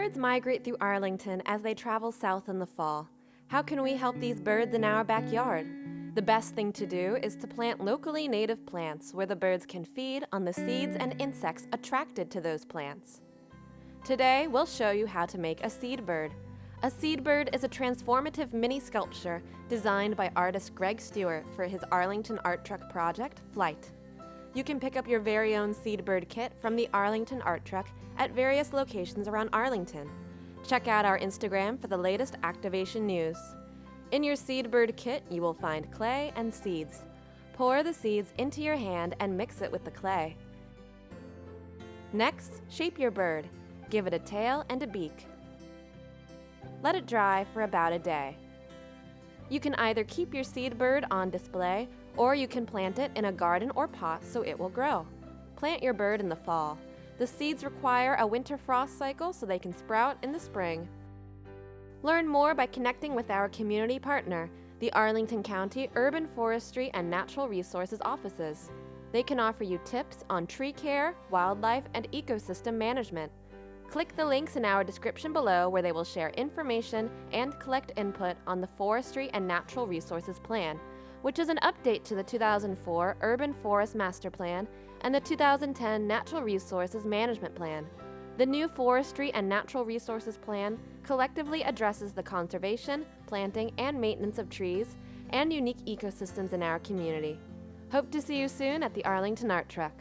Birds migrate through Arlington as they travel south in the fall. How can we help these birds in our backyard? The best thing to do is to plant locally native plants where the birds can feed on the seeds and insects attracted to those plants. Today, we'll show you how to make a seed bird. A seed bird is a transformative mini sculpture designed by artist Greg Stewart for his Arlington Art Truck project, Flight. You can pick up your very own seed bird kit from the Arlington Art Truck at various locations around Arlington. Check out our Instagram for the latest activation news. In your seed bird kit, you will find clay and seeds. Pour the seeds into your hand and mix it with the clay. Next, shape your bird. Give it a tail and a beak. Let it dry for about a day. You can either keep your seed bird on display, or you can plant it in a garden or pot so it will grow. Plant your bird in the fall. The seeds require a winter frost cycle so they can sprout in the spring. Learn more by connecting with our community partner, the Arlington County Urban Forestry and Natural Resources offices. They can offer you tips on tree care, wildlife, and ecosystem management. Click the links in our description below where they will share information and collect input on the Forestry and Natural Resources Plan, which is an update to the 2004 Urban Forest Master Plan and the 2010 Natural Resources Management Plan. The new Forestry and Natural Resources Plan collectively addresses the conservation, planting, and maintenance of trees and unique ecosystems in our community. Hope to see you soon at the Arlington Art Truck.